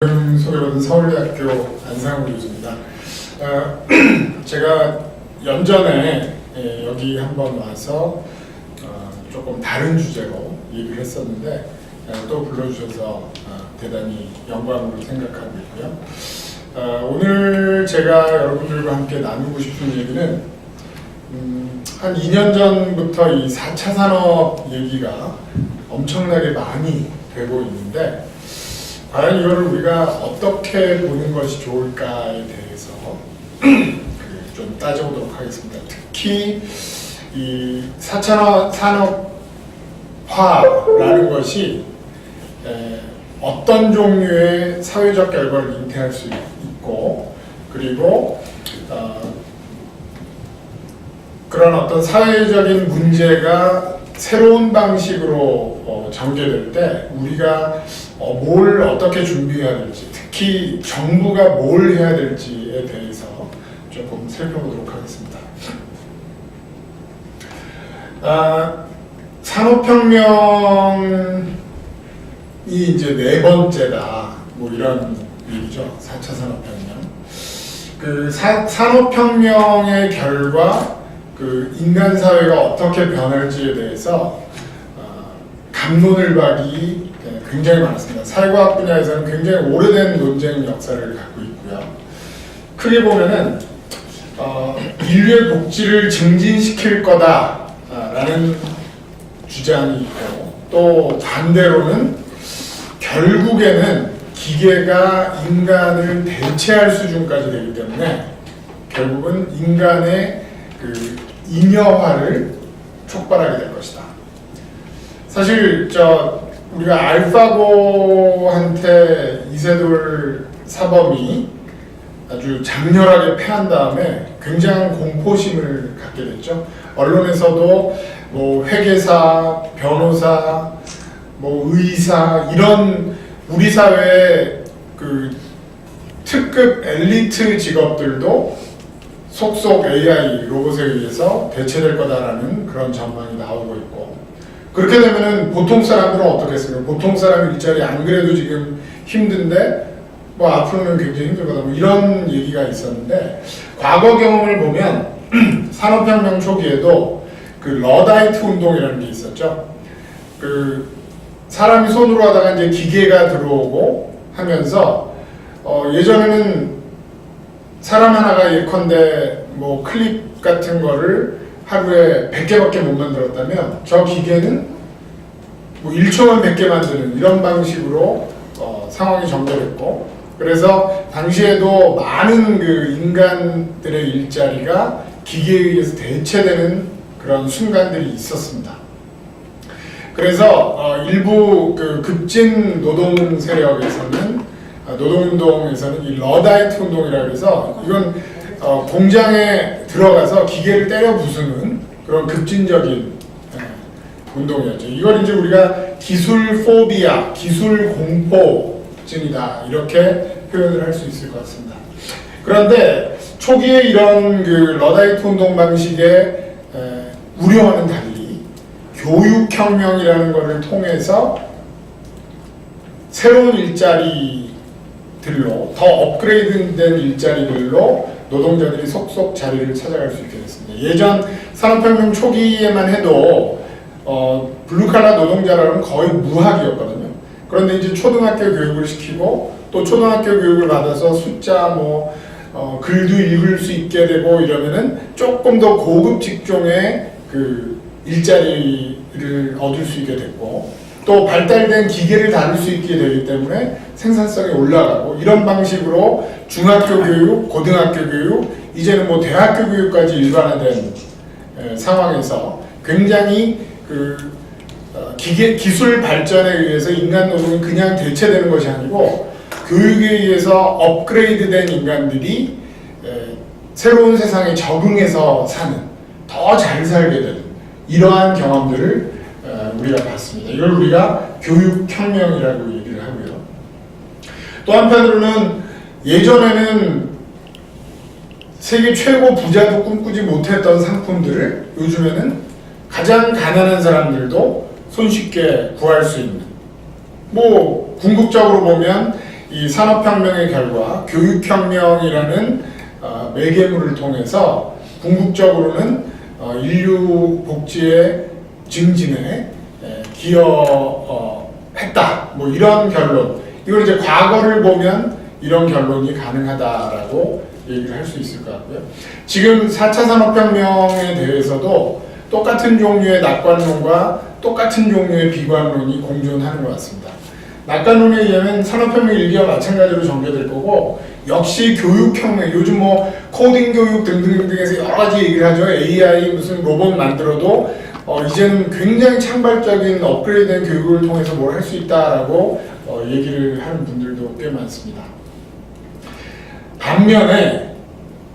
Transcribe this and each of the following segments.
소개받은 서울대학교 안상우 교수입니다. 제가 연전에 여기 한번 와서 조금 다른 주제로 얘기를 했었는데 또 불러주셔서 대단히 영광으로 생각하고 있고요. 오늘 제가 여러분들과 함께 나누고 싶은 얘기는 한 2년 전부터 이 4차 산업 얘기가 엄청나게 많이 되고 있는데 과연 이걸 우리가 어떻게 보는 것이 좋을까에 대해서 좀 따져보도록 하겠습니다. 특히 이 4차 산업화라는 것이 어떤 종류의 사회적 결과를 잉태할 수 있고, 그리고 그런 어떤 사회적인 문제가 새로운 방식으로 전개될 때 우리가 뭘 어떻게 준비해야 될지, 특히 정부가 뭘 해야 될지에 대해서 조금 살펴보도록 하겠습니다. 산업혁명이 이제 네 번째다, 뭐 이런 얘기죠. 4차 산업혁명. 그 산업혁명의 결과 그 인간 사회가 어떻게 변할지에 대해서 갑론을박이 굉장히 많았습니다. 사회과학 분야에서는 굉장히 오래된 논쟁 역사를 갖고 있고요. 크게 보면은 인류의 복지를 증진시킬 거다라는 주장이 있고, 또 반대로는 결국에는 기계가 인간을 대체할 수준까지 되기 때문에 결국은 인간의 그 인여화를 촉발하게 될 것이다. 사실 우리가 알파고한테 이세돌 사범이 아주 장렬하게 패한 다음에 굉장한 공포심을 갖게 됐죠. 언론에서도 뭐 회계사, 변호사, 뭐 의사, 이런 우리 사회의 그 특급 엘리트 직업들도 속속 AI 로봇에 의해서 대체될 거다라는 그런 전망이 나오고 있고, 그렇게 되면은 보통 사람들은 어떻겠어요? 보통 사람 일자리 안 그래도 지금 힘든데 뭐 앞으로는 굉장히 힘들 거다, 뭐 이런 얘기가 있었는데, 과거 경험을 보면 산업혁명 초기에도 그 러다이트 운동이라는 게 있었죠. 그 사람이 손으로 하다가 이제 기계가 들어오고 하면서 예전에는 사람 하나가 예컨대 뭐 클립 같은 거를 하루에 100개밖에 못 만들었다면 저 기계는 뭐 1초만 100개 만드는 이런 방식으로 상황이 전개됐고, 그래서 당시에도 많은 그 인간들의 일자리가 기계에 의해서 대체되는 그런 순간들이 있었습니다. 그래서 일부 그 급진 노동 세력에서는 노동운동에서는 이 러다이트 운동이라고 해서 이건 공장에 들어가서 기계를 때려 부수는 그런 급진적인 운동이었죠. 이걸 이제 우리가 기술 포비아, 기술 공포증이다, 이렇게 표현을 할 수 있을 것 같습니다. 그런데 초기에 이런 그 러다이트 운동 방식의 우려와는 달리 교육혁명이라는 것을 통해서 새로운 일자리들로, 더 업그레이드된 일자리들로 노동자들이 속속 자리를 찾아갈 수 있게 됐습니다. 예전 산업혁명 초기에만 해도 블루칼라 노동자라면 거의 무학이었거든요. 그런데 이제 초등학교 교육을 시키고 또 초등학교 교육을 받아서 숫자 글도 읽을 수 있게 되고 이러면은 조금 더 고급 직종의 그 일자리를 얻을 수 있게 됐고, 또 발달된 기계를 다룰 수 있게 되기 때문에 생산성이 올라가고, 이런 방식으로 중학교 교육, 고등학교 교육, 이제는 뭐 대학교 교육까지 일반화된 상황에서 굉장히 그 기술 발전에 의해서 인간 노동이 그냥 대체되는 것이 아니고 교육에 의해서 업그레이드된 인간들이 새로운 세상에 적응해서 사는, 더 잘 살게 되는 이러한 경험들을 우리가 봤습니다. 이걸 우리가 교육혁명이라고 얘기를 하고요. 또 한편으로는 예전에는 세계 최고 부자도 꿈꾸지 못했던 상품들을 요즘에는 가장 가난한 사람들도 손쉽게 구할 수 있는, 뭐 궁극적으로 보면 이 산업혁명의 결과 교육혁명이라는 매개물을 통해서 궁극적으로는 인류 복지의 증진에 기여했다. 뭐 이런 결론. 이걸 이제 과거를 보면 이런 결론이 가능하다라고 얘기를 할 수 있을 것 같고요. 지금 4차 산업혁명에 대해서도 똑같은 종류의 낙관론과 똑같은 종류의 비관론이 공존하는 것 같습니다. 낙관론에 의하면 산업혁명 1기와 마찬가지로 전개될 거고, 역시 교육혁명, 요즘 뭐 코딩 교육 등등등에서 여러 가지 얘기를 하죠. AI 무슨 로봇 만들어도 이제는 굉장히 창발적인 업그레이드된 교육을 통해서 뭘 할 수 있다라고 얘기를 하는 분들도 꽤 많습니다. 반면에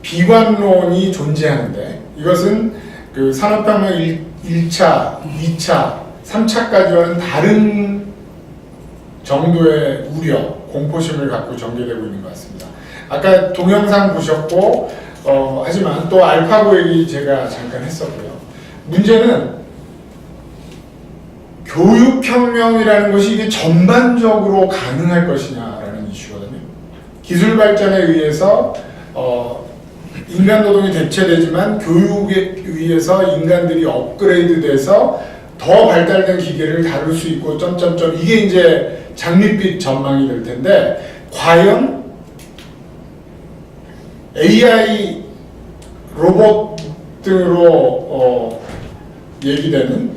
비관론이 존재하는데, 이것은 그 산업혁명 1차, 2차, 3차까지와는 다른 정도의 우려, 공포심을 갖고 전개되고 있는 것 같습니다. 아까 동영상 보셨고, 하지만 또 알파고 얘기 제가 잠깐 했었고요. 문제는 교육혁명이라는 것이 이게 전반적으로 가능할 것이냐라는 이슈거든요. 기술 발전에 의해서 인간 노동이 대체되지만 교육에 의해서 인간들이 업그레이드돼서 더 발달된 기계를 다룰 수 있고 점점점, 이게 이제 장밋빛 전망이 될 텐데, 과연 AI 로봇 등으로 얘기되는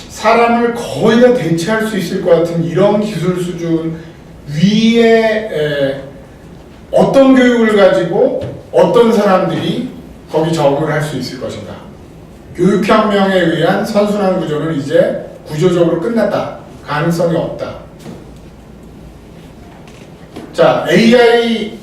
사람을 거의 다 대체할 수 있을 것 같은 이런 기술 수준 위에 어떤 교육을 가지고 어떤 사람들이 거기 적응을 할 수 있을 것인가. 교육혁명에 의한 선순환 구조는 이제 구조적으로 끝났다. 가능성이 없다. 자, AI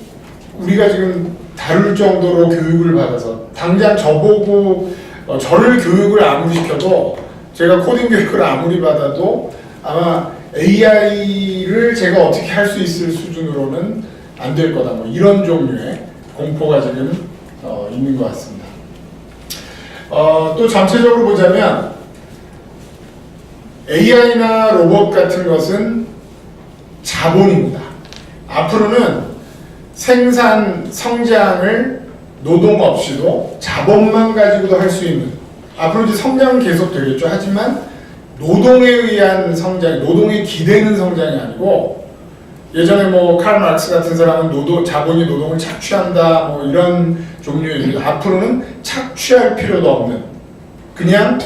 우리가 지금 다룰 정도로 교육을 받아서 당장 저보고 저를 교육을 아무리 시켜도, 제가 코딩 교육을 아무리 받아도 아마 AI를 제가 어떻게 할 수 있을 수준으로는 안 될 거다. 뭐 이런 종류의 공포가 지금 있는 것 같습니다. 또 전체적으로 보자면 AI나 로봇 같은 것은 자본입니다. 앞으로는 생산, 성장을 노동 없이도 자본만 가지고도 할 수 있는, 앞으로 이제 성장은 계속 되겠죠. 하지만 노동에 의한 성장, 노동에 기대는 성장이 아니고, 예전에 뭐 칼 마르크스 같은 사람은 자본이 노동을 착취한다 뭐 이런 종류의 얘기, 앞으로는 착취할 필요도 없는, 그냥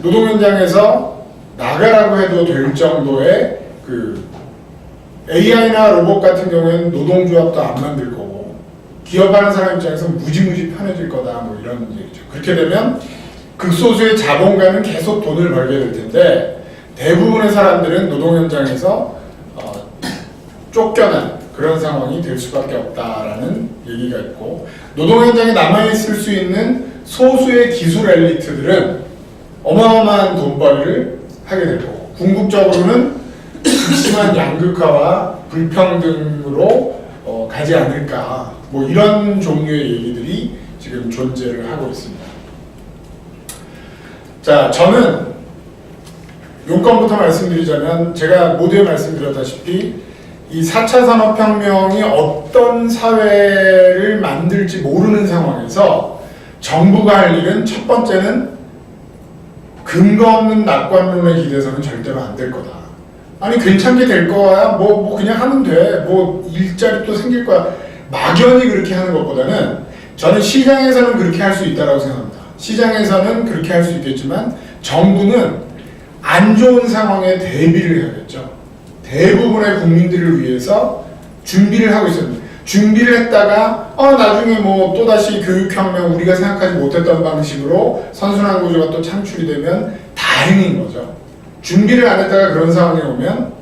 노동 현장에서 나가라고 해도 될 정도의 그 AI나 로봇 같은 경우에는 노동조합도 안 만들 거고, 기업하는 사람 입장에서 무지무지 편해질 거다 뭐 이런 얘기죠. 그렇게 되면 극소수의 자본가는 계속 돈을 벌게 될 텐데, 대부분의 사람들은 노동 현장에서 쫓겨난 그런 상황이 될 수밖에 없다라는 얘기가 있고, 노동 현장에 남아있을 수 있는 소수의 기술 엘리트들은 어마어마한 돈벌이를 하게 될 거고, 궁극적으로는 극심한 양극화와 불평등으로 가지 않을까, 뭐 이런 종류의 얘기들이 지금 존재를 하고 있습니다. 자, 저는 용건부터 말씀드리자면, 제가 모두에 말씀드렸다시피 이 4차 산업혁명이 어떤 사회를 만들지 모르는 상황에서 정부가 할 일은, 첫 번째는 근거 없는 낙관론에 기대서는 절대로 안 될 거다. 아니 괜찮게 될 거야, 뭐 그냥 하면 돼, 뭐 일자리 또 생길 거야, 막연히 그렇게 하는 것보다는, 저는 시장에서는 그렇게 할 수 있다고 생각합니다. 시장에서는 그렇게 할 수 있겠지만 정부는 안 좋은 상황에 대비를 해야겠죠. 대부분의 국민들을 위해서 준비를 하고 있습니다. 준비를 했다가 나중에 뭐 또다시 교육혁명, 우리가 생각하지 못했던 방식으로 선순환 구조가 또 창출이 되면 다행인 거죠. 준비를 안 했다가 그런 상황에 오면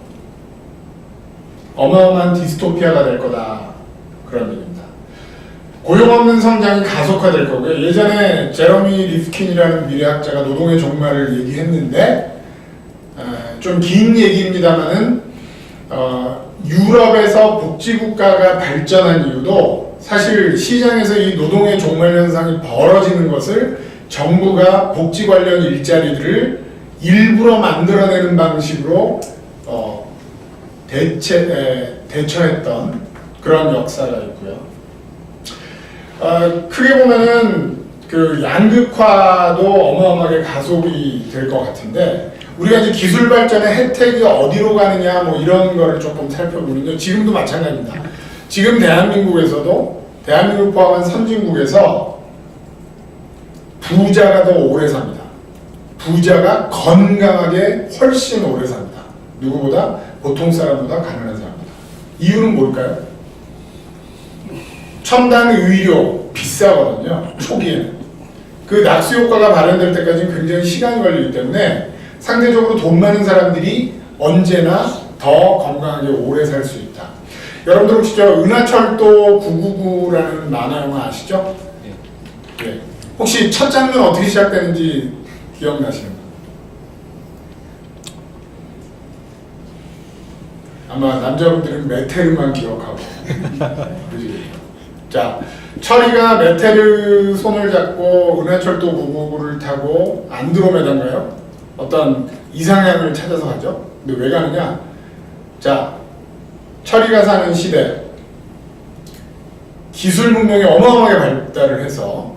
어마어마한 디스토피아가 될 거다, 그런 얘기입니다. 고용 없는 성장이 가속화될 거고요. 예전에 제러미 리프킨이라는 미래학자가 노동의 종말을 얘기했는데, 좀 긴 얘기입니다만은 유럽에서 복지국가가 발전한 이유도 사실 시장에서 이 노동의 종말 현상이 벌어지는 것을 정부가 복지 관련 일자리들을 일부러 만들어내는 방식으로 대처했던 그런 역사가 있고요. 크게 보면은 그 양극화도 어마어마하게 가속이 될 것 같은데, 우리가 이제 기술 발전의 혜택이 어디로 가느냐 뭐 이런 거를 조금 살펴보면요, 지금도 마찬가지입니다. 지금 대한민국에서도, 대한민국 포함한 선진국에서 부자가 더 오래 삽니다. 부자가 건강하게 훨씬 오래 삽니다. 누구보다, 보통 사람보다 가난한 사람보다. 이유는 뭘까요? 첨단 의료 비싸거든요, 초기에는. 그 낙수 효과가 발현될 때까지는 굉장히 시간이 걸리기 때문에 상대적으로 돈 많은 사람들이 언제나 더 건강하게 오래 살 수 있다. 여러분들 혹시 저 은하철도 999라는 만화 영화 아시죠? 네. 네. 혹시 첫 장면 어떻게 시작되는지 기억나시나요? 아마 남자분들은 메테르만 기억하고. 그지? 자, 철이가 메테르 손을 잡고 은하철도 999를 타고 안드로메다인가요? 어떤 이상향을 찾아서 가죠. 근데 왜 가느냐? 자, 철이가 사는 시대, 기술 문명이 어마어마하게 발달을 해서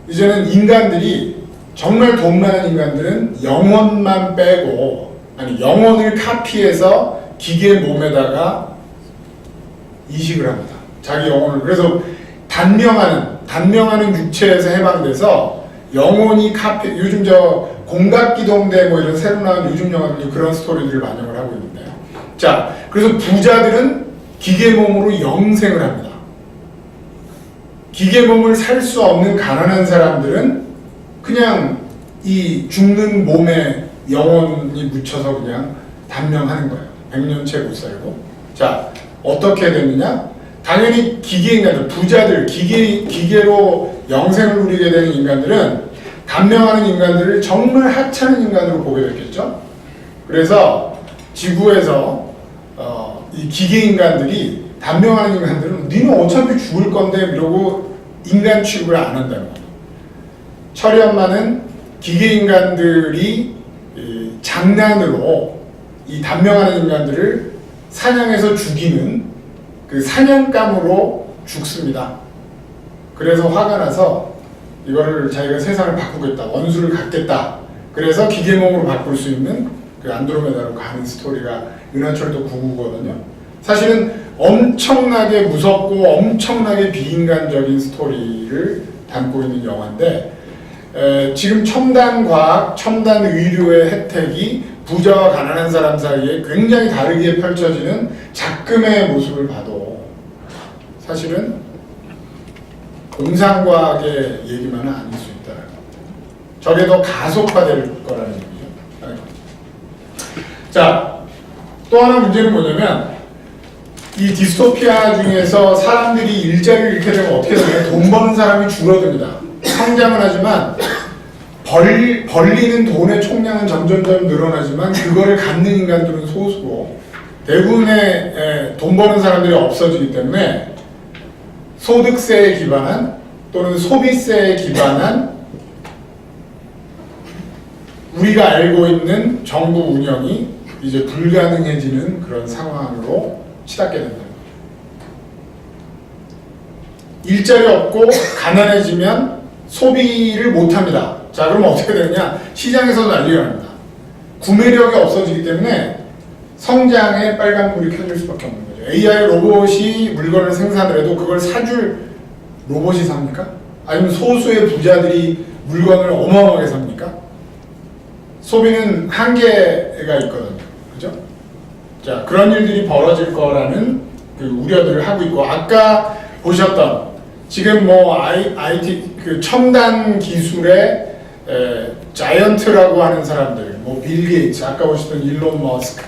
이제는 인간들이, 정말 돈 많은 인간들은 영혼만 빼고, 아니 영혼을 카피해서 기계 몸에다가 이식을 합니다. 자기 영혼을. 그래서 단명하는 육체에서 해방돼서 영혼이 카피, 요즘 저 공각기동대 뭐 이런 새로 나온 요즘 영화들이 그런 스토리들을 반영을 하고 있는데요. 자, 그래서 부자들은 기계 몸으로 영생을 합니다. 기계 몸을 살 수 없는 가난한 사람들은 그냥 이 죽는 몸에 영혼이 묻혀서 그냥 단명하는 거예요. 100년째 못 살고. 자, 어떻게 됐느냐? 당연히 기계 인간들, 부자들, 기계로 영생을 누리게 되는 인간들은 단명하는 인간들을 정말 하찮은 인간으로 보게 됐겠죠. 그래서 지구에서 이 기계 인간들이, 단명하는 인간들은 니는 어차피 죽을 건데 이러고 인간 취급을 안 한다는 거예요. 철이 엄마는 기계 인간들이 장난으로 이 단명하는 인간들을 사냥해서 죽이는 그 사냥감으로 죽습니다. 그래서 화가 나서 이거를 자기가 세상을 바꾸겠다, 원수를 갖겠다. 그래서 기계몸으로 바꿀 수 있는 그 안드로메다로 가는 스토리가 은하철도 999거든요. 사실은 엄청나게 무섭고 엄청나게 비인간적인 스토리를 담고 있는 영화인데, 지금 첨단 과학, 첨단 의료의 혜택이 부자와 가난한 사람 사이에 굉장히 다르게 펼쳐지는 작금의 모습을 봐도 사실은 공상과학의 얘기만은 아닐 수 있다는 겁니다. 저게 더 가속화될 거라는 얘기죠. 자, 또 하나 문제는 뭐냐면, 이 디스토피아 중에서 사람들이 일자리를 잃게 되면 어떻게 되냐면 돈 버는 사람이 줄어듭니다. 성장은 하지만 벌리는 돈의 총량은 점점점 늘어나지만 그거를 갖는 인간들은 소수고, 대부분의 돈 버는 사람들이 없어지기 때문에 소득세에 기반한 또는 소비세에 기반한 우리가 알고 있는 정부 운영이 이제 불가능해지는 그런 상황으로 치닫게 된다. 일자리 없고 가난해지면 소비를 못합니다. 자, 그럼 어떻게 되느냐? 시장에서도 난리가 납니다. 구매력이 없어지기 때문에 성장에 빨간불이 켜질 수밖에 없는 거죠. AI 로봇이 물건을 생산을 해도 그걸 사줄 로봇이 삽니까? 아니면 소수의 부자들이 물건을 어마어마하게 삽니까? 소비는 한계가 있거든요. 그죠? 자, 그런 일들이 벌어질 거라는 그 우려들을 하고 있고, 아까 보셨던 지금 뭐 IT 그 첨단 기술의 자이언트라고 하는 사람들, 뭐 빌 게이츠, 아까 보셨던 일론 머스크,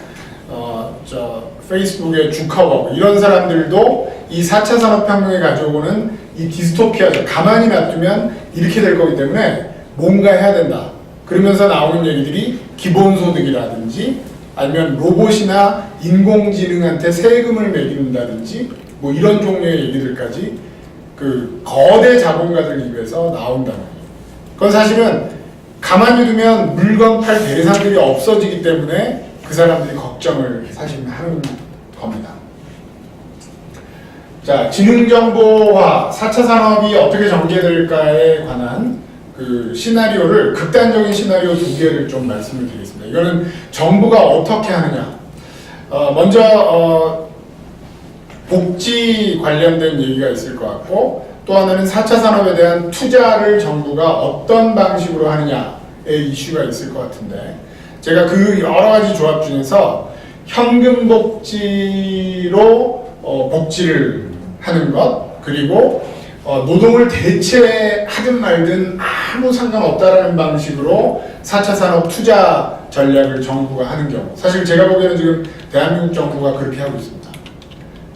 페이스북의 주커버그, 이런 사람들도 이 4차 산업혁명이 가져오는 이 디스토피아죠. 가만히 놔두면 이렇게 될 거기 때문에 뭔가 해야 된다. 그러면서 나오는 얘기들이 기본소득이라든지 아니면 로봇이나 인공지능한테 세금을 매긴다든지 뭐 이런 종류의 얘기들까지 그 거대 자본가들 입에서 나온다는 거예요. 그건 사실은 가만히 두면 물건 팔 대상들이 없어지기 때문에 그 사람들이 걱정을 사실 하는 겁니다. 자, 지능정보화 4차 산업이 어떻게 전개될까에 관한 그 시나리오를, 극단적인 시나리오 두 개를 좀 말씀을 드리겠습니다. 이거는 정부가 어떻게 하느냐. 먼저 복지 관련된 얘기가 있을 것 같고, 또 하나는 4차 산업에 대한 투자를 정부가 어떤 방식으로 하느냐의 이슈가 있을 것 같은데, 제가 그 여러 가지 조합 중에서 현금 복지로 복지를 하는 것, 그리고 노동을 대체하든 말든 아무 상관없다라는 방식으로 4차 산업 투자 전략을 정부가 하는 경우, 사실 제가 보기에는 지금 대한민국 정부가 그렇게 하고 있습니다.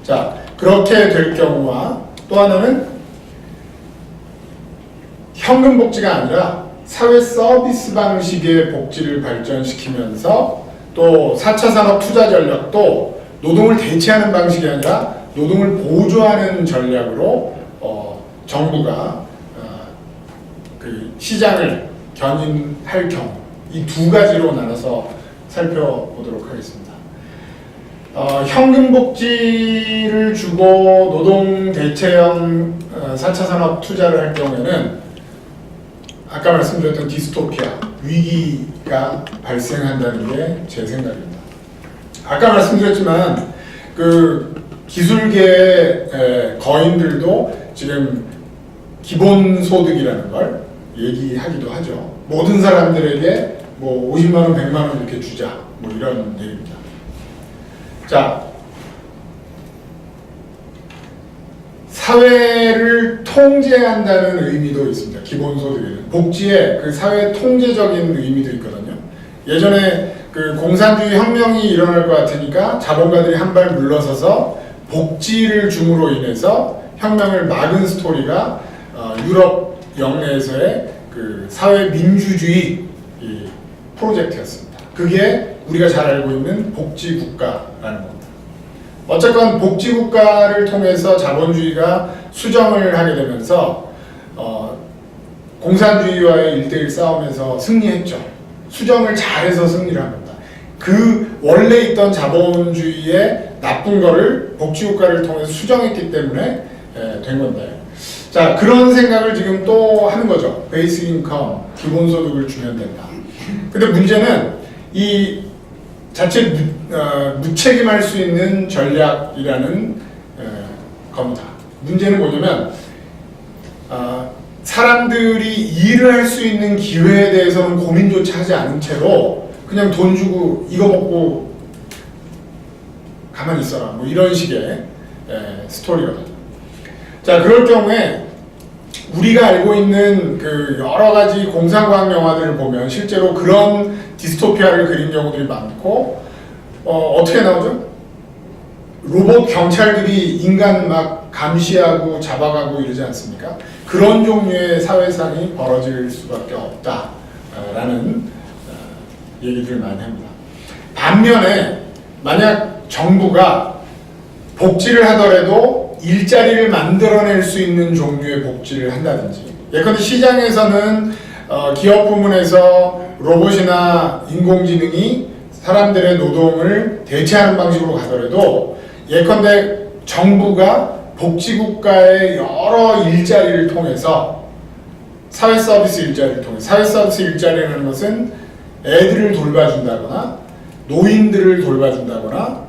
자, 그렇게 될 경우와 또 하나는 현금 복지가 아니라 사회 서비스 방식의 복지를 발전시키면서, 또 4차 산업 투자 전략도 노동을 대체하는 방식이 아니라 노동을 보조하는 전략으로 정부가 그 시장을 견인할 경우, 이 두 가지로 나눠서 살펴보도록 하겠습니다. 현금 복지를 주고 노동 대체형 4차 산업 투자를 할 경우에는 아까 말씀드렸던 디스토피아, 위기가 발생한다는 게 제 생각입니다. 아까 말씀드렸지만 그 기술계의 거인들도 지금 기본소득이라는 걸 얘기하기도 하죠. 모든 사람들에게 뭐 50만 원, 100만 원 이렇게 주자, 뭐 이런 얘기입니다. 자, 사회를 통제한다는 의미도 있습니다. 기본소득에는 복지에 그 사회 통제적인 의미도 있거든요. 예전에 그 공산주의 혁명이 일어날 것 같으니까 자본가들이 한 발 물러서서 복지를 줌으로 인해서 혁명을 막은 스토리가 유럽 영내에서의 그 사회 민주주의 프로젝트였습니다. 그게 우리가 잘 알고 있는 복지국가라는 겁니다. 어쨌건 복지국가를 통해서 자본주의가 수정을 하게 되면서 공산주의와의 1대1 싸움에서 승리했죠. 수정을 잘해서 승리를 한 겁니다. 그 원래 있던 자본주의의 나쁜 거를 복지국가를 통해서 수정했기 때문에 된 건데, 자, 그런 생각을 지금 또 하는 거죠. 베이직 인컴, 기본소득을 주면 된다. 근데 문제는 이 자체 무책임할 수 있는 전략이라는 겁니다. 문제는 뭐냐면 사람들이 일을 할 수 있는 기회에 대해서는 고민조차 하지 않은 채로 그냥 돈 주고 이거 먹고 가만히 있어라, 뭐 이런 식의 스토리거든요. 자, 그럴 경우에 우리가 알고 있는 그 여러 가지 공상과학 영화들을 보면 실제로 그런 디스토피아를 그린 경우들이 많고, 어떻게 나오죠? 로봇 경찰들이 인간 막 감시하고 잡아가고 이러지 않습니까? 그런 종류의 사회상이 벌어질 수밖에 없다라는 얘기들을 많이 합니다. 반면에 만약 정부가 복지를 하더라도 일자리를 만들어낼 수 있는 종류의 복지를 한다든지, 예컨대 시장에서는 기업 부문에서 로봇이나 인공지능이 사람들의 노동을 대체하는 방식으로 가더라도, 예컨대 정부가 복지국가의 여러 일자리를 통해서 사회서비스 일자리를 통해, 사회서비스 일자리라는 것은 애들을 돌봐준다거나 노인들을 돌봐준다거나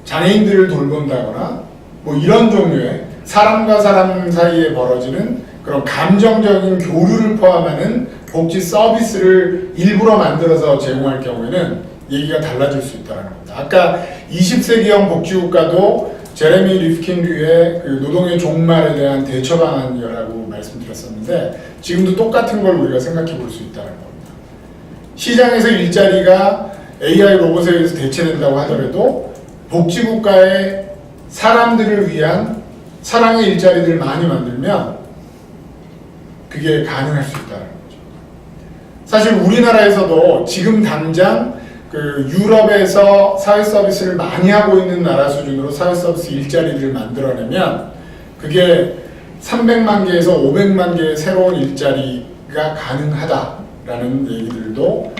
장애인들을 돌본다거나 뭐 이런 종류의 사람과 사람 사이에 벌어지는 그런 감정적인 교류를 포함하는 복지 서비스를 일부러 만들어서 제공할 경우에는 얘기가 달라질 수 있다는 겁니다. 아까 20세기형 복지국가도 제레미 리프킨류의 그 노동의 종말에 대한 대처 방안이라고 말씀드렸었는데, 지금도 똑같은 걸 우리가 생각해 볼 수 있다는 겁니다. 시장에서 일자리가 AI 로봇에 의해서 대체된다고 하더라도 복지국가의 사람들을 위한 사랑의 일자리들을 많이 만들면 그게 가능할 수 있다는 거죠. 사실 우리나라에서도 지금 당장 그 유럽에서 사회 서비스를 많이 하고 있는 나라 수준으로 사회 서비스 일자리를 만들어내면 그게 300만 개에서 500만 개의 새로운 일자리가 가능하다라는 얘기들도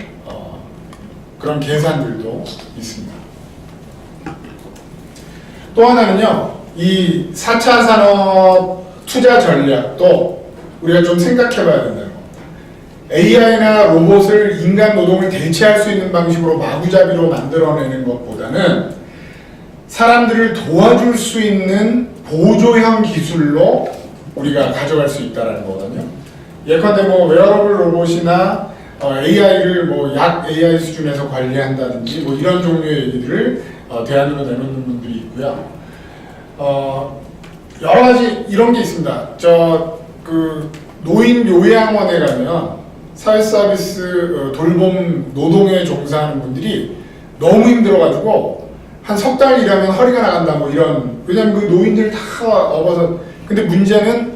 그런 계산들도 있습니다. 또 하나는요, 이 4차 산업 투자 전략도 우리가 좀 생각해 봐야 된다는 겁니다. AI나 로봇을 인간 노동을 대체할 수 있는 방식으로 마구잡이로 만들어내는 것보다는 사람들을 도와줄 수 있는 보조형 기술로 우리가 가져갈 수 있다는 거거든요. 예컨대 뭐 웨어러블 로봇이나 AI를 뭐 약 AI 수준에서 관리한다든지 뭐 이런 종류의 얘기들을 대안으로 내놓는 분들이 있고요. 여러 가지 이런 게 있습니다. 그 노인 요양원에 가면 사회 서비스 돌봄 노동에 종사하는 분들이 너무 힘들어가지고 한 석 달 일하면 허리가 나간다 뭐 이런, 왜냐면 그 노인들 다 업어서. 근데 문제는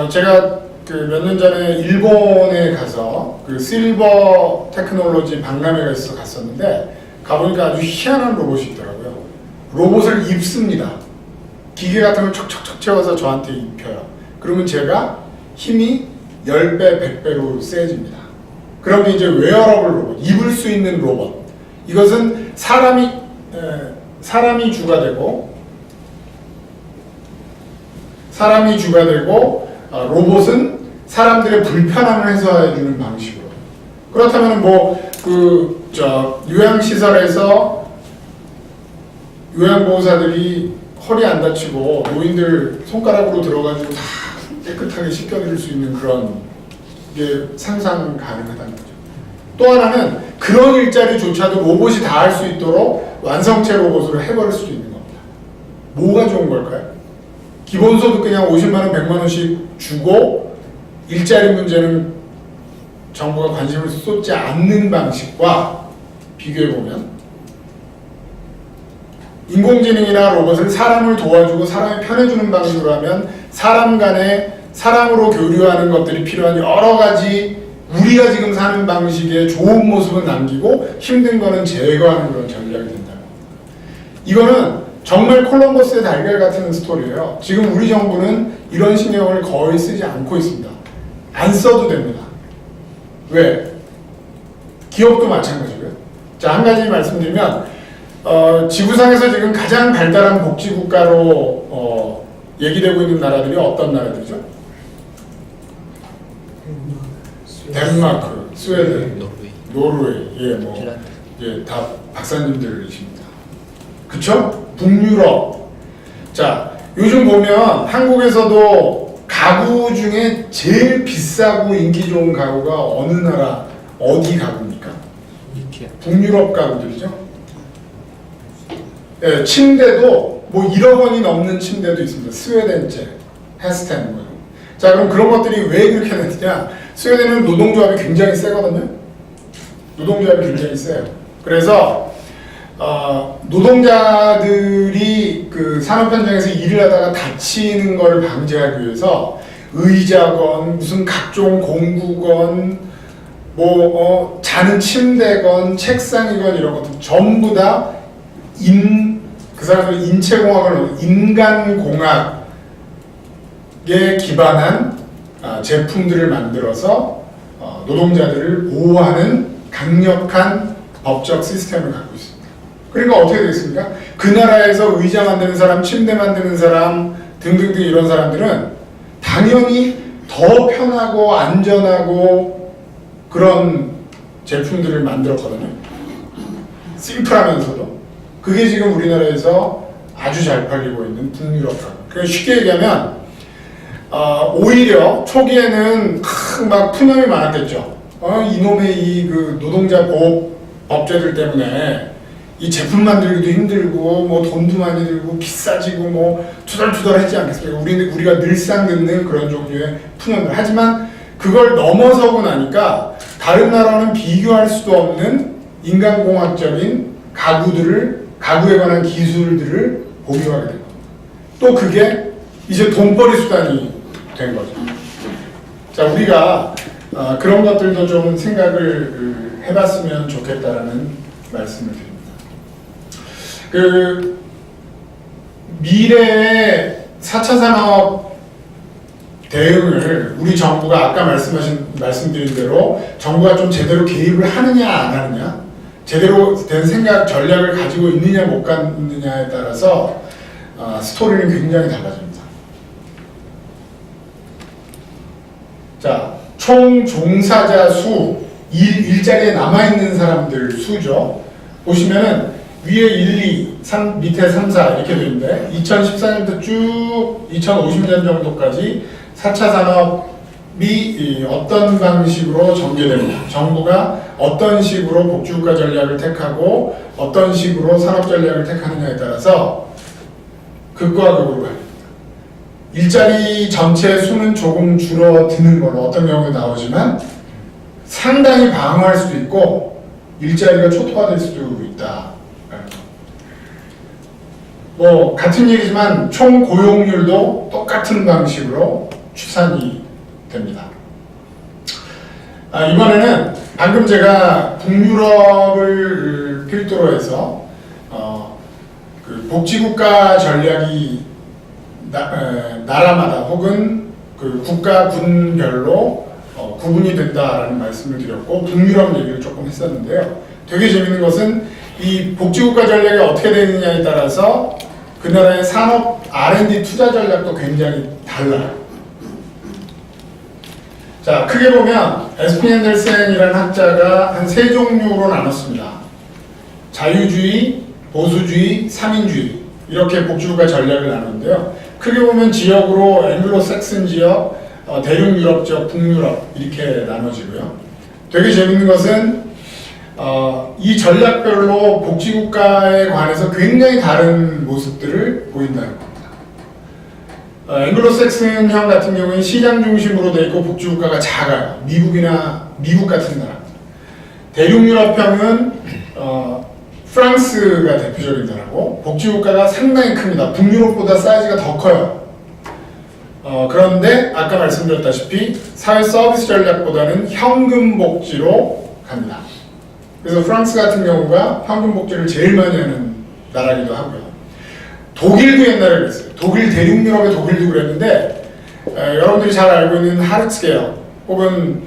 제가 그 몇 년 전에 일본에 가서 그 실버 테크놀로지 박람회가 있어서 갔었는데 가보니까 아주 희한한 로봇이 있더라고요. 로봇을 입습니다. 기계 같은 걸 척척척 채워서 저한테 입혀요. 그러면 제가 힘이 10배, 100배로 세집니다. 그럼 이제 웨어러블 로봇, 입을 수 있는 로봇. 이것은 사람이 주가 되고 로봇은 사람들의 불편함을 해소해주는 방식으로. 그렇다면 요양시설에서 요양보호사들이 허리 안 다치고 노인들 손가락으로 들어가지고 다 깨끗하게 씻겨드릴 수 있는 그런 게 상상 가능하다는 거죠. 또 하나는 그런 일자리조차도 로봇이 다 할 수 있도록 완성체 로봇으로 해버릴 수도 있는 겁니다. 뭐가 좋은 걸까요? 기본소득 그냥 50만원, 100만원씩 주고 일자리 문제는 정부가 관심을 쏟지 않는 방식과 비교해보면 인공지능이나 로봇을 사람을 도와주고 사람이 편해주는 방식으로 하면 사람 간에 사람으로 교류하는 것들이 필요한 여러 가지 우리가 지금 사는 방식의 좋은 모습을 남기고 힘든 거는 제거하는 그런 전략이 된다. 이거는 정말 콜럼버스의 달걀 같은 스토리예요. 지금 우리 정부는 이런 신경을 거의 쓰지 않고 있습니다. 안 써도 됩니다. 왜? 기업도 마찬가지고요. 자, 한 가지 말씀드리면 지구상에서 지금 가장 발달한 복지국가로 얘기되고 있는 나라들이 어떤 나라들이죠? 덴마크, 스웨덴, 노르웨이, 다 박사님들이십니다. 그쵸? 북유럽. 자, 요즘 보면 한국에서도 가구 중에 제일 비싸고 인기 좋은 가구가 어느 나라, 어디 가구입니까? 북유럽 가구들이죠. 예, 침대도 뭐 1억 원이 넘는 침대도 있습니다. 스웨덴제, 헤스텐 뭐. 자, 그럼 그런 것들이 왜 그렇게 되느냐? 스웨덴은 노동조합이 굉장히 세거든요. 노동조합이 굉장히 세요. 그래서 노동자들이 그 산업 현장에서 일을 하다가 다치는 걸 방지하기 위해서 의자건 무슨 각종 공구건 자는 침대건 책상이건 이런 것들 전부 다 그 사람들 인체공학을 인간공학에 기반한 제품들을 만들어서 노동자들을 보호하는 강력한 법적 시스템을 갖고 있습니다. 그러니까 어떻게 되겠습니까? 그 나라에서 의자 만드는 사람, 침대 만드는 사람 등등등 이런 사람들은 당연히 더 편하고 안전하고 그런 제품들을 만들었거든요. 심플하면서도. 그게 지금 우리나라에서 아주 잘 팔리고 있는 북유럽 가구. 그러니까 쉽게 얘기하면 오히려 초기에는 막 푸념이 많았겠죠. 이놈의 그 노동자 보호 법제들 때문에 이 제품 만들기도 힘들고 뭐 돈도 많이 들고 비싸지고 뭐 투덜투덜하지 않겠습니까? 우리가 늘상 듣는 그런 종류의 푸념들. 하지만 그걸 넘어서고 나니까 다른 나라와는 비교할 수도 없는 인간공학적인 가구에 관한 기술들을 보유하게 됩니다. 또 그게 이제 돈벌이 수단이 된 거죠. 자, 우리가 그런 것들도 좀 생각을 해봤으면 좋겠다라는 말씀을 드립니다. 그 미래의 4차 산업 대응을 우리 정부가 아까 말씀드린 대로 정부가 좀 제대로 개입을 하느냐 안 하느냐, 제대로 된 생각, 전략을 가지고 있느냐 못 갖느냐에 따라서 스토리는 굉장히 달라집니다. 자, 총 종사자 수, 일자리에 남아있는 사람들 수죠. 보시면은 위에 1, 2, 3, 밑에 3, 4 이렇게 되는데 2014년부터 쭉 2050년 정도까지 4차 산업이 어떤 방식으로 전개됩니다. 정부가 어떤 식으로 복지국가 전략을 택하고 어떤 식으로 산업 전략을 택하느냐에 따라서 극과 극으로 갈립니다. 일자리 전체 수는 조금 줄어드는 걸로 어떤 경우에 나오지만 상당히 방어할 수도 있고 일자리가 초토화될 수도 있다. 뭐 같은 얘기지만 총 고용률도 똑같은 방식으로 추산이 됩니다. 이번에는 방금 제가 북유럽을 필두로 해서 그 복지국가 전략이 나라마다 혹은 그 국가군별로 구분이 된다라는 말씀을 드렸고 북유럽 얘기를 조금 했었는데요. 되게 재밌는 것은 이 복지국가 전략이 어떻게 되느냐에 따라서 그 나라의 산업 R&D 투자 전략도 굉장히 달라요. 자, 크게 보면 에스피 앤델센이라는 학자가 한 세 종류로 나눴습니다. 자유주의, 보수주의, 삼인주의 이렇게 복지국가 전략을 나누는데요. 크게 보면 지역으로 앵글로색슨 지역, 대륙 유럽 지역, 북유럽 이렇게 나눠지고요. 되게 재밌는 것은 이 전략별로 복지국가에 관해서 굉장히 다른 모습들을 보인다는 겁니다. 앵글로색슨형 같은 경우는 시장 중심으로 되어 있고 복지국가가 작아요. 미국 같은 나라. 대륙 유럽형은 프랑스가 대표적인 나라고 복지국가가 상당히 큽니다. 북유럽보다 사이즈가 더 커요. 그런데 아까 말씀드렸다시피 사회 서비스 전략보다는 현금 복지로 갑니다. 그래서 프랑스 같은 경우가 현금 복지를 제일 많이 하는 나라기도 하고요. 독일도 옛날에 그랬어요. 독일, 대륙 유럽의 독일도 그랬는데 여러분들이 잘 알고 있는 하르츠계열 혹은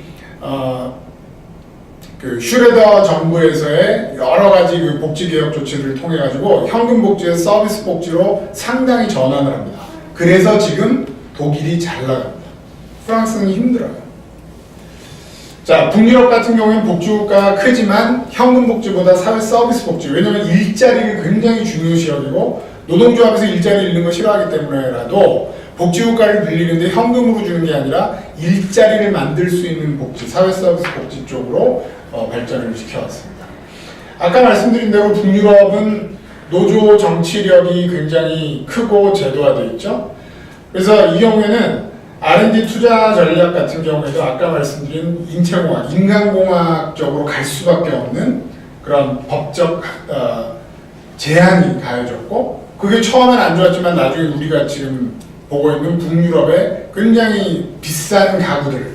그 슈레더 정부에서의 여러 가지 그 복지 개혁 조치를 통해 가지고 현금 복지에서 서비스 복지로 상당히 전환을 합니다. 그래서 지금 독일이 잘 나갑니다. 프랑스는 힘들어요. 자, 북유럽 같은 경우에는 복지국가가 크지만 현금 복지보다 사회 서비스 복지, 왜냐하면 일자리를 굉장히 중요시 여기고 노동조합에서 일자리 잃는 거 싫어하기 때문에라도 복지국가를 늘리는데 현금으로 주는 게 아니라 일자리를 만들 수 있는 복지, 사회 서비스 복지 쪽으로 발전을 시켜왔습니다. 아까 말씀드린 대로 북유럽은 노조 정치력이 굉장히 크고 제도화되어 있죠. 그래서 이 경우에는 R&D 투자 전략 같은 경우에도 아까 말씀드린 인체공학, 인간공학 쪽으로 갈 수밖에 없는 그런 법적 제한이 가해졌고 그게 처음엔 안 좋았지만 나중에 우리가 지금 보고 있는 북유럽의 굉장히 비싼 가구들을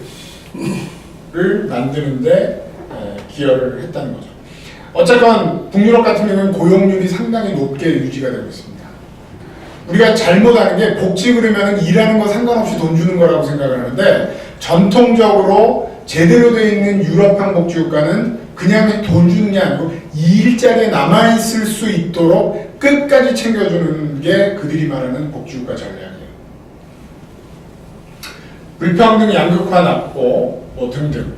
만드는데 기여를 했다는 거죠. 어쨌건 북유럽 같은 경우는 고용률이 상당히 높게 유지가 되고 있습니다. 우리가 잘못 아는 게 복지 그러면 일하는 거 상관없이 돈 주는 거라고 생각을 하는데 전통적으로 제대로 되어 있는 유럽형 복지국가는 그냥 돈 주는 게 아니고 이 일자리에 남아있을 수 있도록 끝까지 챙겨주는 게 그들이 말하는 복지국가 전략이에요. 불평등 양극화 납고 뭐 등등.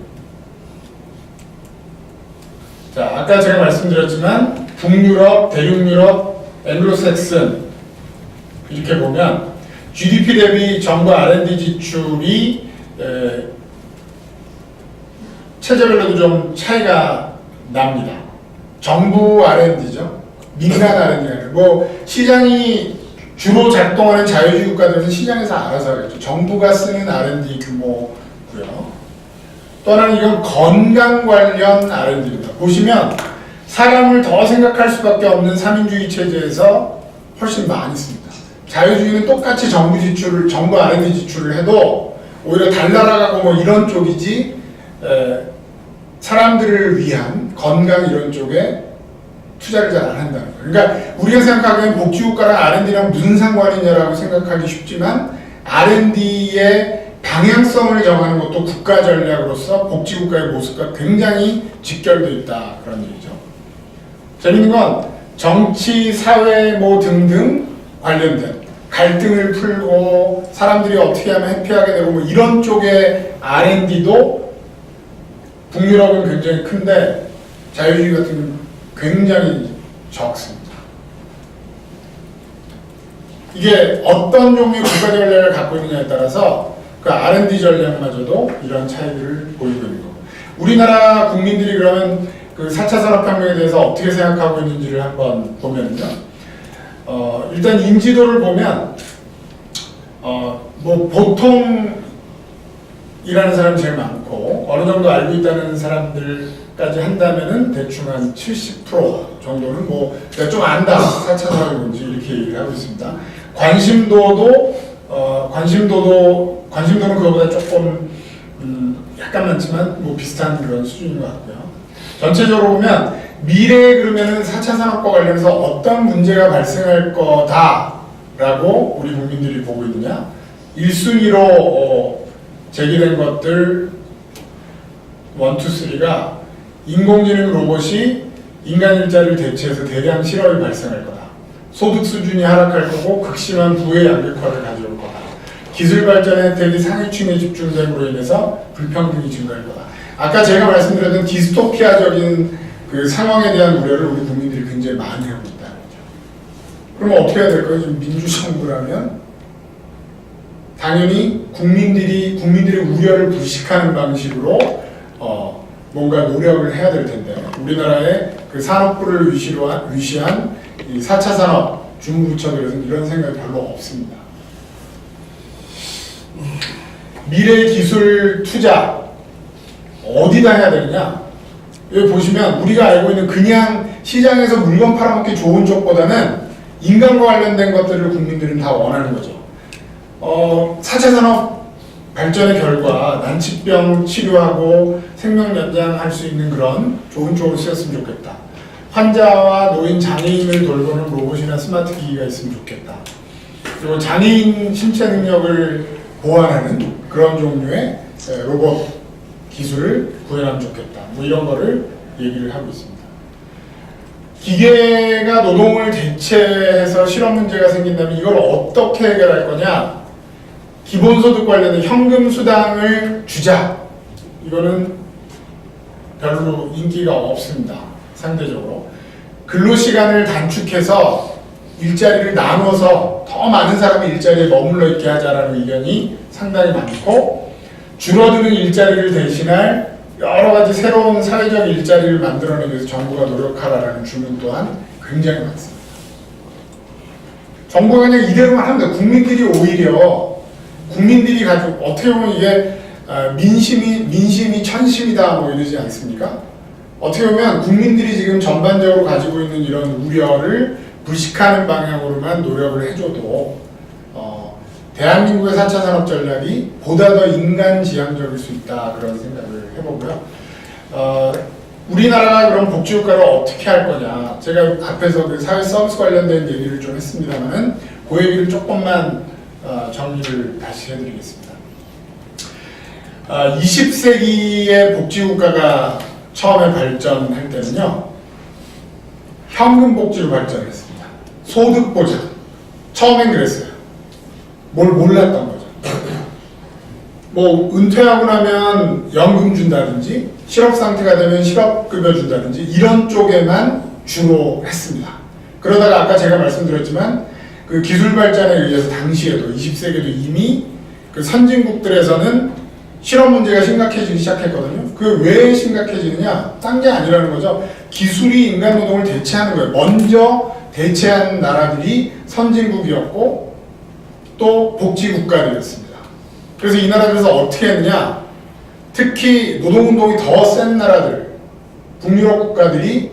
자, 아까 제가 말씀드렸지만 북유럽, 대륙유럽, 앵글로색슨 이렇게 보면 GDP 대비 정부 R&D 지출이 체제별로도 좀 차이가 납니다. 정부 R&D죠. 민간 R&D가 아니라 뭐 시장이 주로 작동하는 자유주의 국가들은 시장에서 알아서 하겠죠. 정부가 쓰는 R&D 규모고요. 또 하나는 이건 건강 관련 R&D입니다. 보시면 사람을 더 생각할 수밖에 없는 삼인주의 체제에서 훨씬 많이 씁니다. 자유주의는 똑같이 정부 R&D 지출을 해도 오히려 달나라가고 뭐 이런 쪽이지 사람들을 위한 건강 이런 쪽에 투자를 잘 안 한다는 거예요. 그러니까 우리가 생각하기엔 복지국가랑 R&D랑 무슨 상관이냐라고 생각하기 쉽지만 R&D의 방향성을 정하는 것도 국가 전략으로서 복지국가의 모습과 굉장히 직결되어 있다 그런 얘기죠. 재밌는 건 정치, 사회 뭐 등등 관련된 갈등을 풀고 사람들이 어떻게 하면 해피하게 되고 뭐 이런 쪽의 R&D도 북유럽은 굉장히 큰데 자유주의 같은 경우는 굉장히 적습니다. 이게 어떤 종류의 국가 전략을 갖고 있느냐에 따라서 그 R&D 전략마저도 이런 차이들을 보이고 있는 겁니다. 우리나라 국민들이 그러면 그 4차 산업혁명에 대해서 어떻게 생각하고 있는지를 한번 보면요. 일단 인지도를 보면 뭐 보통 일하는 사람이 제일 많고 어느 정도 알고 있다는 사람들까지 한다면은 대충 한 70% 정도는 뭐 내가 좀 안다 4차 산업이 뭔지 이렇게 얘기를 하고 있습니다. 관심도는 그거보다 조금 약간 많지만 뭐 비슷한 그런 수준인 것 같고요. 전체적으로 보면 미래에 그러면은 4차 산업과 관련해서 어떤 문제가 발생할 거다라고 우리 국민들이 보고 있느냐? 1순위로 제기된 것들 1, 2, 3가 인공지능 로봇이 인간 일자리를 대체해서 대량 실업이 발생할 거다. 소득 수준이 하락할 거고 극심한 부의 양극화를 가져올 거다. 기술 발전의 혜택이 상위층에 집중됨으로 인해서 불평등이 증가할 거다. 아까 제가 말씀드렸던 디스토피아적인 그 상황에 대한 우려를 우리 국민들이 굉장히 많이 하고 있다는 거죠. 그러면 어떻게 해야 될까요? 지금 민주정부라면 당연히 국민들의 우려를 불식하는 방식으로 뭔가 노력을 해야 될 텐데 우리나라의 그 산업부를 위시한 이 4차 산업 중부부처들에서는 이런 생각이 별로 없습니다. 미래 기술 투자 어디다 해야 되느냐? 여기 보시면 우리가 알고 있는 그냥 시장에서 물건 팔아먹기 좋은 쪽보다는 인간과 관련된 것들을 국민들은 다 원하는 거죠. 4차 산업 발전의 결과 난치병 치료하고 생명 연장할 수 있는 그런 좋은 쪽으로 쓰였으면 좋겠다. 환자와 노인, 장애인을 돌보는 로봇이나 스마트 기기가 있으면 좋겠다. 그리고 장애인 신체 능력을 보완하는 그런 종류의 로봇 기술을 구현하면 좋겠다. 뭐 이런 거를 얘기를 하고 있습니다. 기계가 노동을 대체해서 실업 문제가 생긴다면 이걸 어떻게 해결할 거냐? 기본소득 관련된 현금 수당을 주자. 이거는 별로 인기가 없습니다. 상대적으로. 근로시간을 단축해서 일자리를 나누어서 더 많은 사람이 일자리에 머물러 있게 하자라는 의견이 상당히 많고 줄어드는 일자리를 대신할 여러 가지 새로운 사회적 일자리를 만들어내기 위해서 정부가 노력하라는 주문 또한 굉장히 많습니다. 정부가 그냥 이대로만 하면 돼요. 국민들이 가지고 어떻게 보면 이게 민심이 천심이다 뭐 이러지 않습니까? 어떻게 보면 국민들이 지금 전반적으로 가지고 있는 이런 우려를 불식하는 방향으로만 노력을 해줘도 대한민국의 4차 산업 전략이 보다 더 인간지향적일 수 있다 그런 생각을 해보고요. 우리나라가 그럼 복지국가를 어떻게 할 거냐? 제가 앞에서 그 사회 서비스 관련된 얘기를 좀 했습니다만은 그 얘기를 조금만 정리를 다시 해드리겠습니다. 20세기의 복지국가가 처음에 발전할 때는요, 현금복지로 발전했습니다. 소득보장. 처음엔 그랬어요. 뭘 몰랐던 거죠. 뭐 은퇴하고 나면 연금 준다든지 실업상태가 되면 실업급여 준다든지 이런 쪽에만 주로 했습니다. 그러다가 아까 제가 말씀드렸지만 그 기술 발전에 의해서 당시에도 20세기에도 이미 그 선진국들에서는 실업 문제가 심각해지기 시작했거든요. 그 왜 심각해지느냐? 딴 게 아니라는 거죠. 기술이 인간 노동을 대체하는 거예요. 먼저 대체한 나라들이 선진국이었고 또 복지국가들이었습니다. 그래서 이 나라들에서 어떻게 했느냐? 특히 노동운동이 더 센 나라들, 북유럽 국가들이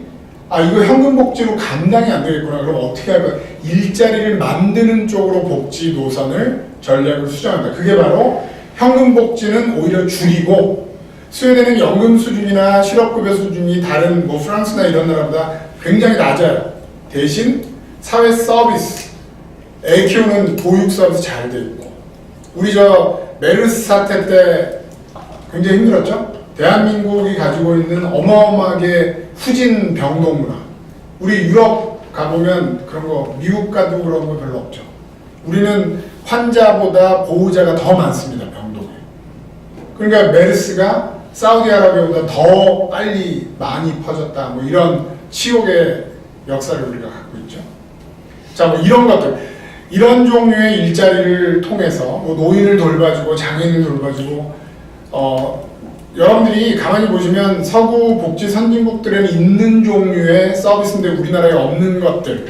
이거 현금복지로 감당이 안 되겠구나. 그럼 어떻게 할까? 일자리를 만드는 쪽으로 복지 노선을 전략을 수정한다. 그게 바로 현금복지는 오히려 줄이고 스웨덴은 연금 수준이나 실업급여 수준이 다른 뭐 프랑스나 이런 나라보다 굉장히 낮아요. 대신 사회 서비스, 애 키우는 보육 서비스 잘 돼 있고 우리 메르스 사태 때 굉장히 힘들었죠? 대한민국이 가지고 있는 어마어마하게 후진 병동 문화 우리 유럽 가보면 그런 거, 미국 가도 그런 거 별로 없죠. 우리는 환자보다 보호자가 더 많습니다, 병동에. 그러니까 메르스가 사우디아라비아보다 더 빨리 많이 퍼졌다, 뭐 이런 치욕의 역사를 우리가 갖고 있죠. 자, 뭐 이런 것들, 이런 종류의 일자리를 통해서 뭐 노인을 돌봐주고 장애인을 돌봐주고, 여러분들이 가만히 보시면 서구 복지 선진국들에는 있는 종류의 서비스인데 우리나라에 없는 것들,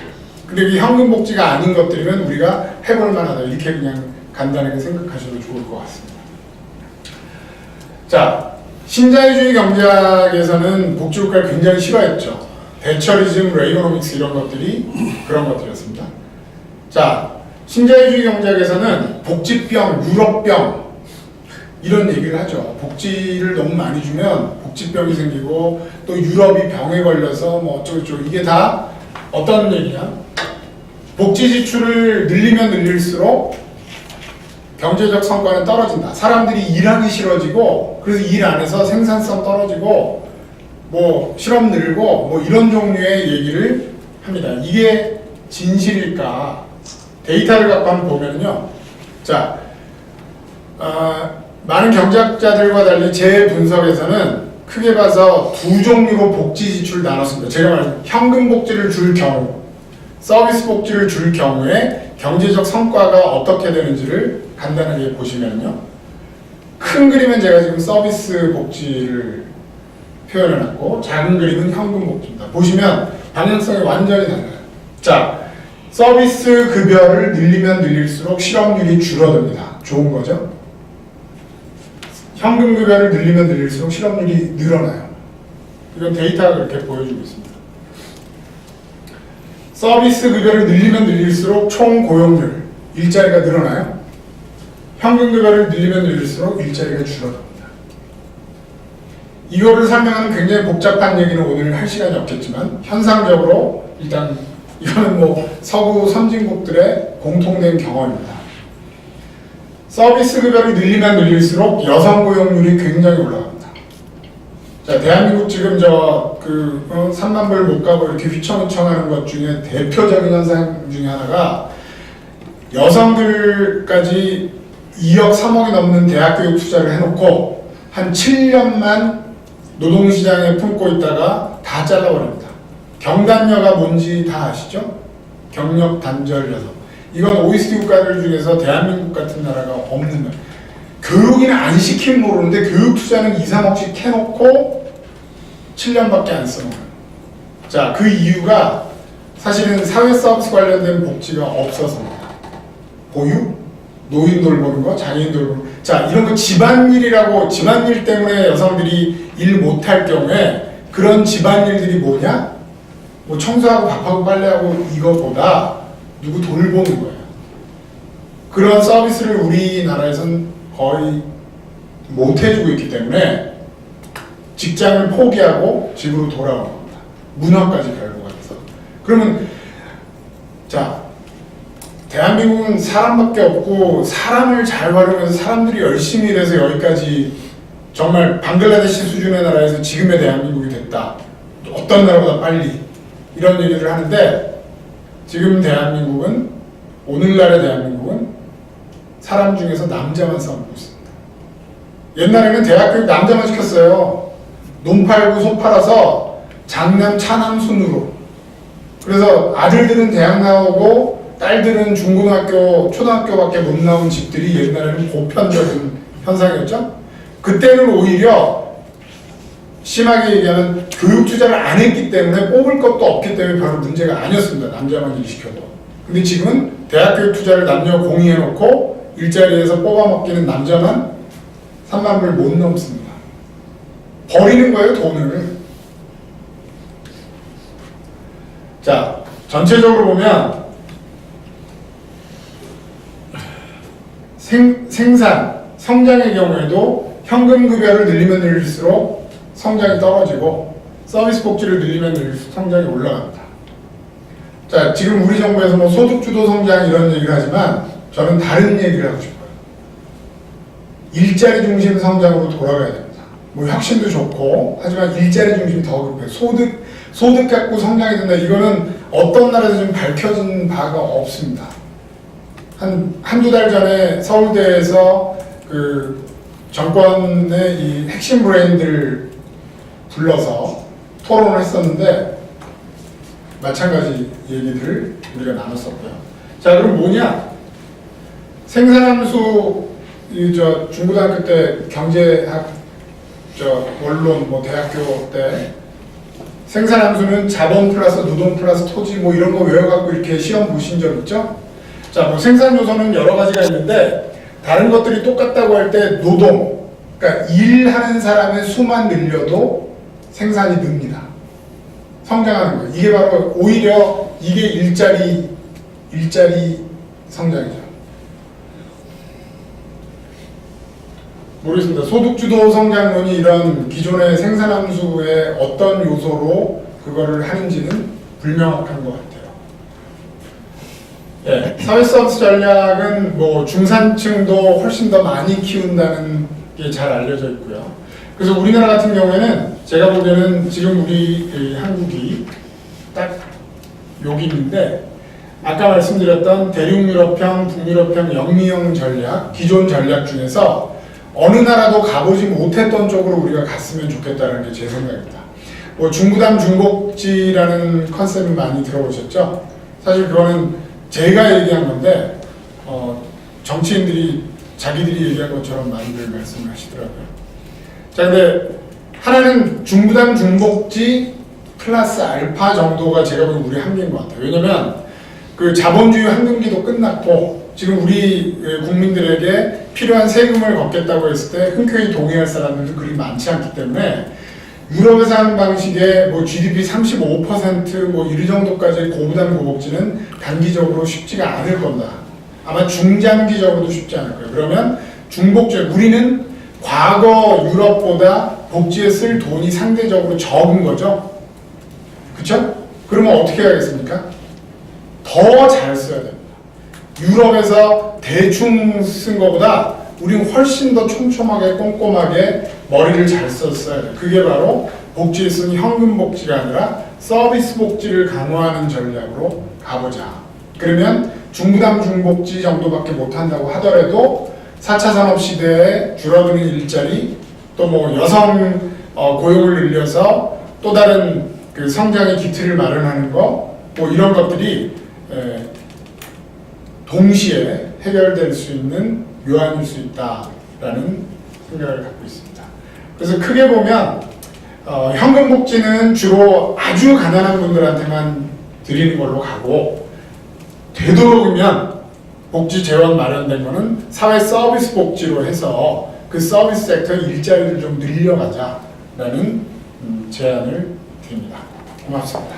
근데 이 현금 복지가 아닌 것들이면 우리가 해볼 만하다, 이렇게 그냥 간단하게 생각하셔도 좋을 것 같습니다. 자, 신자유주의 경제학에서는 복지국가를 굉장히 싫어했죠. 대처리즘, 레이거노믹스 이런 것들이 그런 것들이었습니다. 자, 신자유주의 경제학에서는 복지병, 유럽병 이런 얘기를 하죠. 복지를 너무 많이 주면 복지병이 생기고 또 유럽이 병에 걸려서 뭐 어쩌고저쩌고, 이게 다 어떤 얘기냐? 복지 지출을 늘리면 늘릴수록 경제적 성과는 떨어진다. 사람들이 일하기 싫어지고 그래서 일 안 해서 생산성 떨어지고 뭐 실업 늘고 뭐 이런 종류의 얘기를 합니다. 이게 진실일까? 데이터를 갖고 한번 보면요. 자, 많은 경제학자들과 달리 제 분석에서는 크게 봐서 두 종류로 복지 지출을 나눴습니다. 제가 말한 현금 복지를 줄 경우, 서비스 복지를 줄 경우에 경제적 성과가 어떻게 되는지를 간단하게 보시면요. 큰 그림은 제가 지금 서비스 복지를 표현해놨고 작은 그림은 현금 복지입니다. 보시면 방향성이 완전히 달라요. 자, 서비스 급여를 늘리면 늘릴수록 실업률이 줄어듭니다. 좋은 거죠? 현금 급여를 늘리면 늘릴수록 실업률이 늘어나요. 이건 데이터가 그렇게 보여주고 있습니다. 서비스 급여를 늘리면 늘릴수록 총 고용률, 일자리가 늘어나요. 현금 급여를 늘리면 늘릴수록 일자리가 줄어듭니다. 이거를 설명하는 굉장히 복잡한 얘기는 오늘 할 시간이 없겠지만 현상적으로 일단 이거는 뭐 서구 선진국들의 공통된 경험입니다. 서비스 급여를 늘리면 늘릴수록 여성 고용률이 굉장히 올라갑니다. 자, 대한민국 지금 3만 불 못 가고 이렇게 휘청휘청하는 것 중에 대표적인 현상 중에 하나가 여성들까지 2억 3억이 넘는 대학교육 투자를 해놓고 한 7년만 노동시장에 품고 있다가 다 잘라버립니다. 경단녀가 뭔지 다 아시죠? 경력 단절 여성. 이건 OECD 국가들 중에서 대한민국 같은 나라가 없는 거예요. 교육이나 안 시키면 모르는데 교육 투자는 2, 3억씩 해놓고 7년밖에 안 써먹어요. 자, 그 이유가 사실은 사회 서비스 관련된 복지가 없어서입니다. 보육, 노인 돌보는 거, 장애인 돌보는 거. 자, 이런 거 집안일이라고, 집안일 때문에 여성들이 일 못할 경우에 그런 집안일들이 뭐냐? 뭐 청소하고 밥하고 빨래하고 이거보다 누구 돌보는 거예요. 그런 서비스를 우리나라에서는 거의 못 해주고 있기 때문에 직장을 포기하고 집으로 돌아오는 겁니다. 문화까지 결부가 돼서. 그러면 자, 대한민국은 사람밖에 없고 사람을 잘 활용해서 사람들이 열심히 일해서 여기까지 정말 방글라데시 수준의 나라에서 지금의 대한민국이 됐다. 어떤 나라보다 빨리 이런 얘기를 하는데 지금 대한민국은, 오늘날의 대한민국은 사람 중에서 남자만 싸우고 있습니다. 옛날에는 대학교육 남자만 시켰어요. 논 팔고 소 팔아서 장남 차남 순으로. 그래서 아들들은 대학 나오고 딸들은 중고등학교 초등학교밖에 못 나온 집들이 옛날에는 보편적인 현상이었죠. 그때는 오히려 심하게 얘기하면 교육 투자를 안 했기 때문에 뽑을 것도 없기 때문에 별로 문제가 아니었습니다. 남자만 일시켜도. 근데 지금은 대학교육 투자를 남녀 공유해놓고 일자리에서 뽑아먹기는 남자만 3만 불 못 넘습니다. 버리는 거예요, 돈을. 자, 전체적으로 보면 생산, 성장의 경우에도 현금 급여를 늘리면 늘릴수록 성장이 떨어지고 서비스 복지를 늘리면 늘릴수록 성장이 올라갑니다. 자, 지금 우리 정부에서 뭐 소득주도 성장 이런 얘기를 하지만 저는 다른 얘기를 하고 싶어요. 일자리 중심 성장으로 돌아가야 됩니다. 뭐 혁신도 좋고 하지만 일자리 중심이 더 급해요. 소득 갖고 성장이 된다. 이거는 어떤 나라에서 좀 밝혀진 바가 없습니다. 한두 달 전에 서울대에서 그 정권의 이 핵심 브레인들을 불러서 토론을 했었는데 마찬가지 얘기들을 우리가 나눴었고요. 자, 그럼 뭐냐? 생산함수, 중고등학교 때 경제학 원론 대학교 때 생산함수는 자본 플러스 노동 플러스 토지 이런 거 외워갖고 이렇게 시험 보신 적 있죠? 자, 생산 요소는 여러 가지가 있는데 다른 것들이 똑같다고 할 때 노동, 그러니까 일하는 사람의 수만 늘려도 생산이 늡니다. 성장하는 거예요. 이게 바로 오히려 이게 일자리 성장이죠. 모르겠습니다. 소득주도 성장론이 이런 기존의 생산함수의 어떤 요소로 그거를 하는지는 불명확한 것 같아요. 예, 사회서비스 전략은 중산층도 훨씬 더 많이 키운다는 게 잘 알려져 있고요. 그래서 우리나라 같은 경우에는 제가 보기에는 지금 우리 한국이 딱 여기 있는데 아까 말씀드렸던 대륙유럽형, 북유럽형 영미형 전략, 기존 전략 중에서 어느 나라도 가보지 못했던 쪽으로 우리가 갔으면 좋겠다는 게 제 생각입니다. 중부담 중복지라는 컨셉을 많이 들어보셨죠? 사실 그거는 제가 얘기한 건데 정치인들이 자기들이 얘기한 것처럼 많이들 말씀을 하시더라고요. 자, 근데 하나는 중부담 중복지 플러스 알파 정도가 제가 보기엔 우리 한계인 것 같아요. 왜냐면 그 자본주의 황금기도 끝났고 지금 우리 국민들에게 필요한 세금을 걷겠다고 했을 때 흔쾌히 동의할 사람들도 그리 많지 않기 때문에 유럽에서 하는 방식의 GDP 35% 이 정도까지 고부담 고복지는 단기적으로 쉽지가 않을 겁니다. 아마 중장기적으로도 쉽지 않을 거예요. 그러면 중복지, 우리는 과거 유럽보다 복지에 쓸 돈이 상대적으로 적은 거죠. 그쵸? 그러면 어떻게 해야겠습니까? 더 잘 써야 됩니다. 유럽에서 대충 쓴 것보다 우리는 훨씬 더 촘촘하게 꼼꼼하게 머리를 잘 썼어야 돼요. 그게 바로 복지에 쓰는 현금 복지가 아니라 서비스 복지를 강화하는 전략으로 가보자. 그러면 중부담 중복지 정도밖에 못한다고 하더라도 4차 산업시대에 줄어드는 일자리, 또 여성 고용을 늘려서 또 다른 그 성장의 기틀을 마련하는 거, 이런 것들이 동시에 해결될 수 있는 묘안일 수 있다라는 생각을 갖고 있습니다. 그래서 크게 보면 현금 복지는 주로 아주 가난한 분들한테만 드리는 걸로 가고, 되도록이면 복지 재원 마련된 거는 사회 서비스 복지로 해서 그 서비스 섹터의 일자리를 좀 늘려가자라는 제안을 드립니다. 고맙습니다.